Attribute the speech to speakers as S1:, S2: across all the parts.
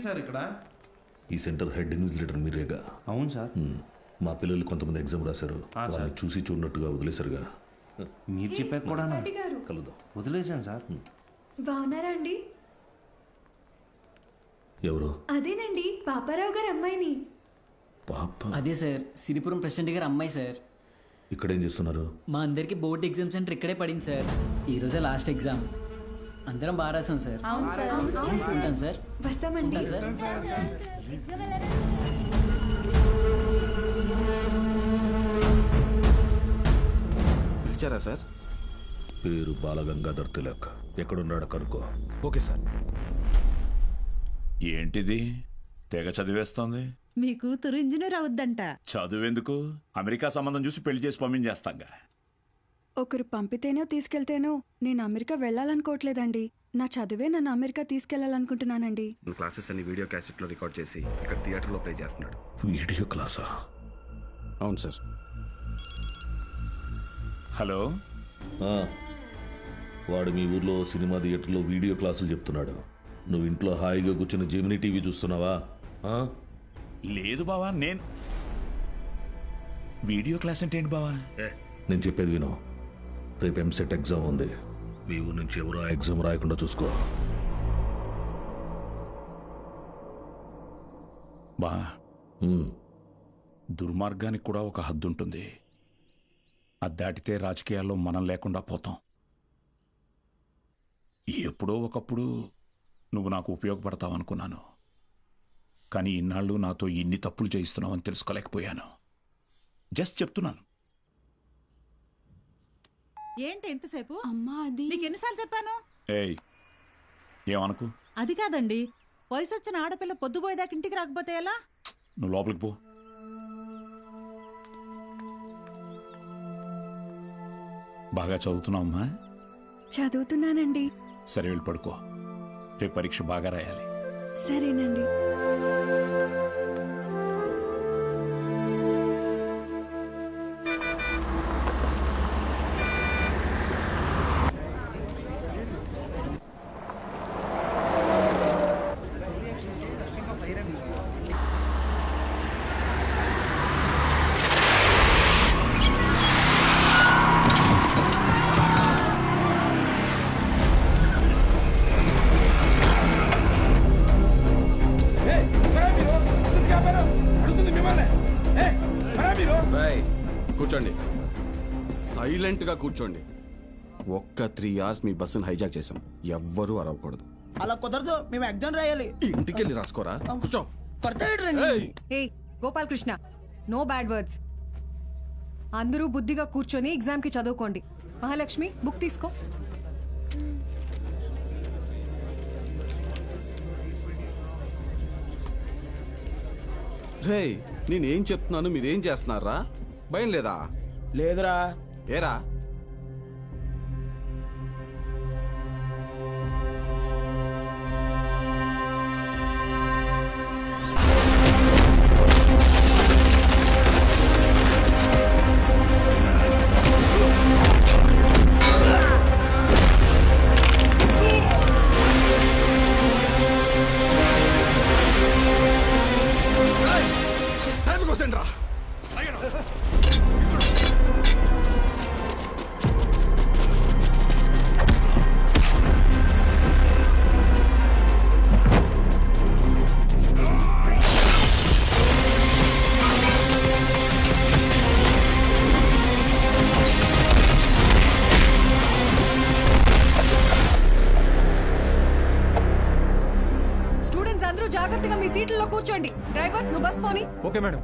S1: Sir ఇక్కడ?
S2: ఈ centre head invigilator మీరేగా?
S1: అవును సార్.
S2: మా పిల్లలు కొంతమంది ఎగ్జామ్ రాశారు,
S1: సార్.
S2: వాళ్ళని చూసి చూడనట్టుగా వదిలేశారుగా.
S1: మీరు చెప్పాక కూడా
S2: కలుద్దాం.
S1: వదిలేసాను సార్.
S3: బాగున్నారా అండి?
S2: ఎవరు?
S3: అదేనండి పాపారావు గారు అమ్మాయిని.
S2: పాప
S4: అదే సార్, సిరిపురం ప్రెసిడెంట్ గారు అమ్మాయి సార్.
S2: ఇక్కడేం చేస్తున్నారు?
S4: మా అందరికి బోర్డ్ ఎగ్జామ్ సెంటర్ ఇక్కడే పడింది సార్. ఈరోజే లాస్ట్ ఎగ్జామ్. అందరం బాగా రాసాం సార్. ఉంటాను సార్.
S3: వస్తామండి.
S4: ఉంటాను సార్.
S1: పిలిచారా సార్?
S2: పేరు బాలగంగాధర్ తిలక్. ఎక్కడున్నాడు కనుక్కో.
S1: Okay sir.
S5: ఏంటిది తెగ చదివేస్తోంది?
S6: మీ కూతురు ఇంజనీర్ అవుద్దంట.
S5: చదువెందుకు, అమెరికా సంబంధం చూసి పెళ్లి చేసి పంపించేస్తాంగా.
S3: ఒకరు పంపితేనో తీసుకెళ్తేనో నేను అమెరికా వెళ్ళాలనుకోవట్లేదండి. నా చదువే నన్ను అమెరికా తీసుకెళ్లాలనుకుంటున్నానండి.
S7: క్లాసెస్ అన్ని వీడియో క్యాసెట్లో రికార్డ్ చేసి ఇక్కడ థియేటర్లో ప్లే చేస్తున్నాడు.
S2: వీడియో క్లాసా?
S7: అవును సార్.
S5: హలో,
S2: ఆ, వాడు మీ ఊర్లో సినిమా థియేటర్లో వీడియో క్లాసులు చెప్తున్నాడు. నువ్వు ఇంట్లో హాయిగా కూర్చుని జెమినీ టీవీ చూస్తున్నావా? ఆ?
S5: లేదు బావా, నేను వీడియో క్లాస్ అంటే ఏంటి బావా?
S2: నేను చెప్పేది విను. రేపు ఎంసెట్ ఎగ్జామ్ ఉంది. మీ ఊరు నుంచి ఎవరు ఆ ఎగ్జామ్ రాయకుండా చూసుకో.
S5: బా,
S2: ఉమ్,
S5: దుర్మార్గానికి కూడా ఒక హద్దు ఉంటుంది. అది దాటితే రాజకీయాల్లో మనం లేకుండా పోతాం. ఎప్పుడో ఒకప్పుడు నువ్వు నాకు ఉపయోగపడతావు అనుకున్నాను, కానీ ఇన్నాళ్ళు నాతో ఇన్ని తప్పులు చేయిస్తున్నావని తెలుసుకోలేకపోయాను. జస్ట్ చెప్తున్నాను.
S6: ఏంటి ఎంతసేపు?
S3: అమ్మా అది
S6: నీకు ఎన్నిసార్లు చెప్పాను?
S5: ఏయ్, ఏమనుకు.
S6: అది కాదండి, వయసు వచ్చిన ఆడపిల్ల పొద్దుపోయేదాకా ఇంటికి రాకపోతే ఎలా?
S5: నువ్వు లోపలికి పో. బాగా చదువుతున్నావమ్మా?
S3: చదువుతున్నానండి.
S5: సరే, వెళ్ళి పడుకో. రేపు పరీక్ష బాగా రాయాలి.
S3: సరేనండి.
S7: కూర్చోండి, సైలెంట్ గా కూర్చోండి. ఒక్క 3 hours మీ బస్సును హైజాక్ చేసాం. ఎవ్వరూ అరవకూడదు.
S8: అలా కుదరదు, మేము ఎగ్జామ్ రాయాలి.
S7: ఇంటికి వెళ్ళి రాసుకోరా. కూర్చో.
S9: ఏ గోపాలకృష్ణ, నో బ్యాడ్ వర్డ్స్. అందరూ బుద్ధిగా కూర్చొని ఎగ్జామ్ కి చదువుకోండి. మహాలక్ష్మి, బుక్ తీసుకో.
S7: రే, నేనేం చెప్తున్నాను మీరేం చేస్తున్నారా? భయం లేదా?
S8: లేదురా.
S7: ఏరా?
S9: అందరూ జాగ్రత్తగా మీ సీట్లలో కూర్చోండి. డ్రైవర్, నువ్వు బస్ పోని.
S1: Okay madam.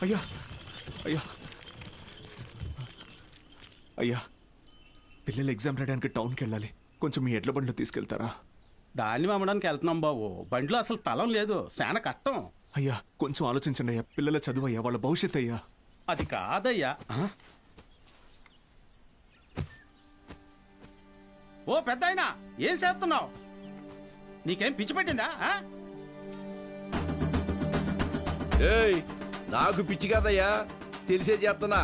S5: అయ్యా అయ్యా అయ్యా పిల్లలు ఎగ్జామ్ రాయడానికి టౌన్కి వెళ్ళాలి, కొంచెం మీ ఎడ్ల బండిలో తీసుకెళ్తారా?
S10: ధాన్యం అమ్మడానికి వెళ్తున్నాం బాబు, బండిలో అసలు తలం లేదు, చాలా కష్టం.
S5: అయ్యా కొంచెం ఆలోచించండి అయ్యా, పిల్లల చదువు అయ్యా, వాళ్ళ భవిష్యత్ అయ్యా.
S10: అది కాదయ్యా. ఓ పెద్దాయనా, ఏం చేస్తున్నావు? నీకేం పిచ్చి పెట్టిందా?
S11: ఏయ్ నాకు పిచ్చి కాదయ్యా, తెలిసే చేస్తున్నా.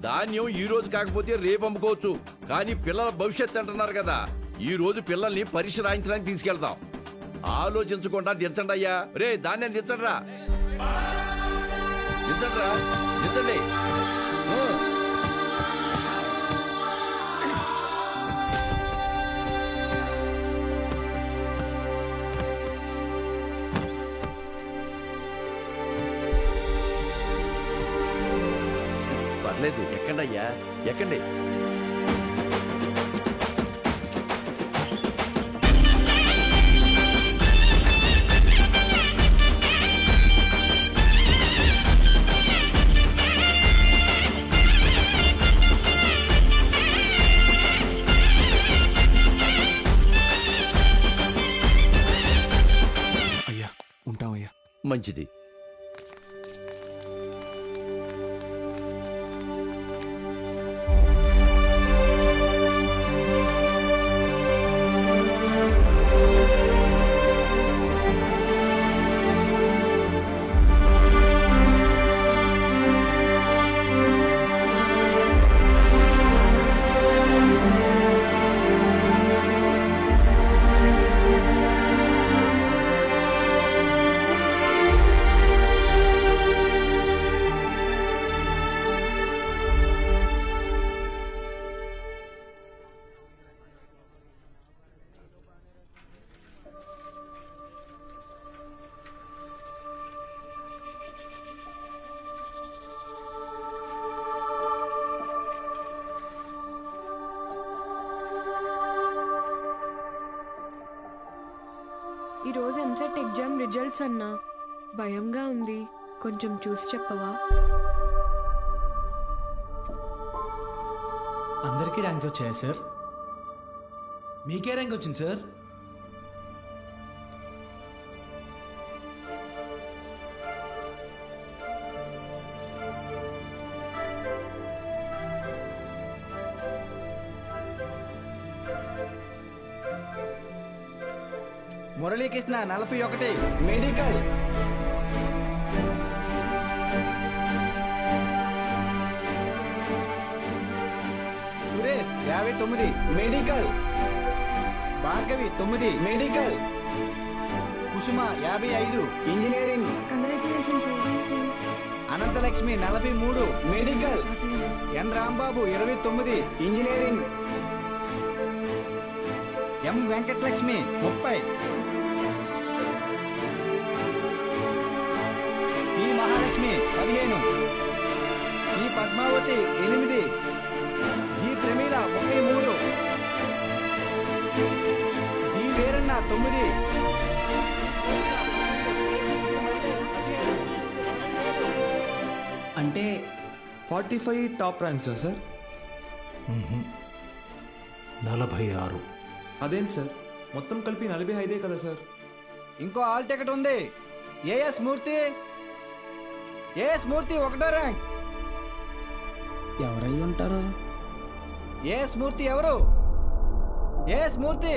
S11: ధాన్యం ఈ రోజు కాకపోతే రేపు అమ్ముకోవచ్చు, కానీ పిల్లల భవిష్యత్తు అంటున్నారు కదా, ఈ రోజు పిల్లల్ని పరీక్ష రాయించడానికి తీసుకెళ్తాం. ఆలోచించకుండా దించండి అయ్యా. రే ధాన్యం దించండి రా, దించండి రా, దించండి. పర్లేదు, ఎక్కండి అయ్యా, ఎక్కండి.
S5: అయ్యా ఉంటామయ్యా.
S11: మంచిది.
S3: ఈరోజు ఎంసెట్ ఎగ్జామ్ రిజల్ట్స్ అన్నా, భయంగా ఉంది, కొంచెం చూసి చెప్పవా?
S4: అందరికీ ర్యాంక్స్ వచ్చాయా సార్?
S1: మీకే ర్యాంక్ వచ్చింది sir?
S8: Muralikrishna 41 medical. Suresh 59 medical. Bhargavi 9 medical. Kusuma 55 engineering.
S3: Congratulations.
S8: Anantalakshmi 43 medical. N Rambabu 29 engineering. M Venkatalakshmi 30. P Mahalakshmi 15. C Padmavati 8. G Pramila 33. D Veeranna 9.
S4: అంటే
S1: 45 టాప్ ర్యాంక్స్ సార్?
S5: 46.
S1: అదేంటి సార్, మొత్తం కలిపి 45 కదా సార్?
S8: ఇంకో ఆల్ టికెట్ ఉంది. ఏఎస్ మూర్తి. ఏఎస్ మూర్తి 1వ ర్యాంక్.
S4: ఎవరై ఉంటారు?
S8: ఏఎస్ మూర్తి ఎవరు? ఏఎస్ మూర్తి